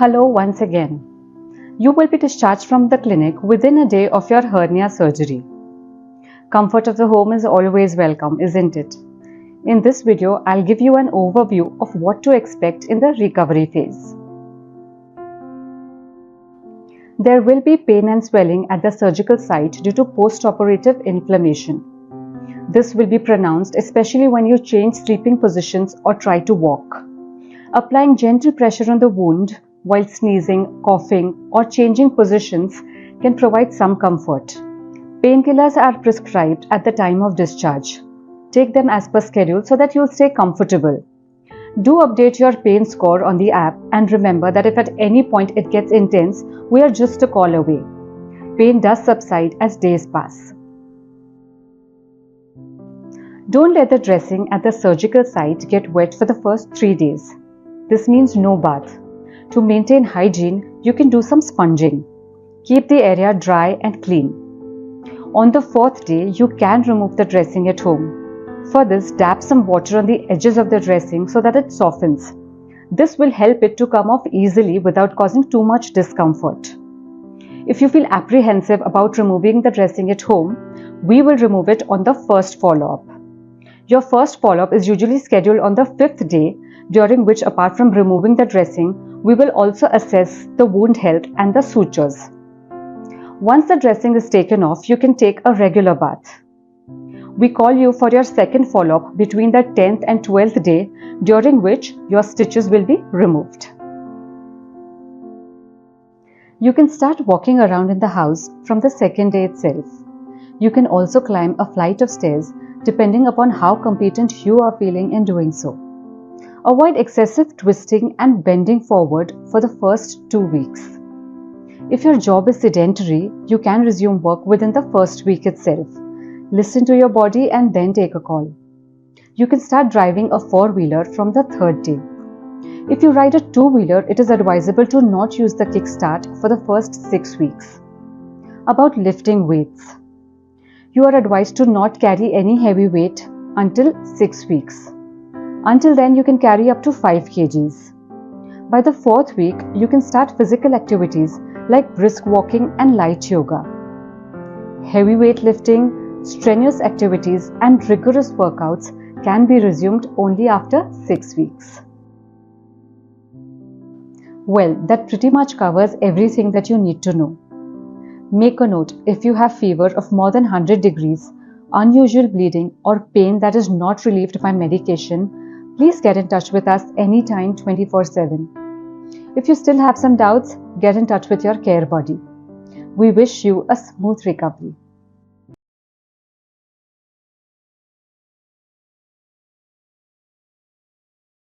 Hello once again. You will be discharged from the clinic within a day of your hernia surgery. Comfort of the home is always welcome, isn't it? In this video, I'll give you an overview of what to expect in the recovery phase. There will be pain and swelling at the surgical site due to post-operative inflammation. This will be pronounced especially when you change sleeping positions or try to walk. Applying gentle pressure on the wound while sneezing, coughing, or changing positions can provide some comfort. Painkillers are prescribed at the time of discharge. Take them as per schedule so that you'll stay comfortable. Do update your pain score on the app and remember that if at any point it gets intense, we are just a call away. Pain does subside as days pass. Don't let the dressing at the surgical site get wet for the first 3 days. This means no bath. To maintain hygiene, you can do some sponging. Keep the area dry and clean. On the 4th day, you can remove the dressing at home. For this, dab some water on the edges of the dressing so that it softens. This will help it to come off easily without causing too much discomfort. If you feel apprehensive about removing the dressing at home, we will remove it on the first follow-up. Your first follow-up is usually scheduled on the 5th day, during which, apart from removing the dressing, we will also assess the wound health and the sutures. Once the dressing is taken off, you can take a regular bath. We call you for your second follow-up between the 10th and 12th day, during which your stitches will be removed. You can start walking around in the house from the second day itself. You can also climb a flight of stairs depending upon how competent you are feeling in doing so. Avoid excessive twisting and bending forward for the first 2 weeks. If your job is sedentary, you can resume work within the first week itself. Listen to your body and then take a call. You can start driving a 4-wheeler from the 3rd day. If you ride a 2-wheeler, it is advisable to not use the kickstart for the first 6 weeks. About lifting weights. You are advised to not carry any heavy weight until 6 weeks. Until then, you can carry up to 5 kgs. By the 4th week, you can start physical activities like brisk walking and light yoga. Heavy weight lifting, strenuous activities, and rigorous workouts can be resumed only after 6 weeks. Well, that pretty much covers everything that you need to know. Make a note: if you have fever of more than 100 degrees, unusual bleeding, or pain that is not relieved by medication, please get in touch with us anytime 24/7. If you still have some doubts, get in touch with your care buddy. We wish you a smooth recovery.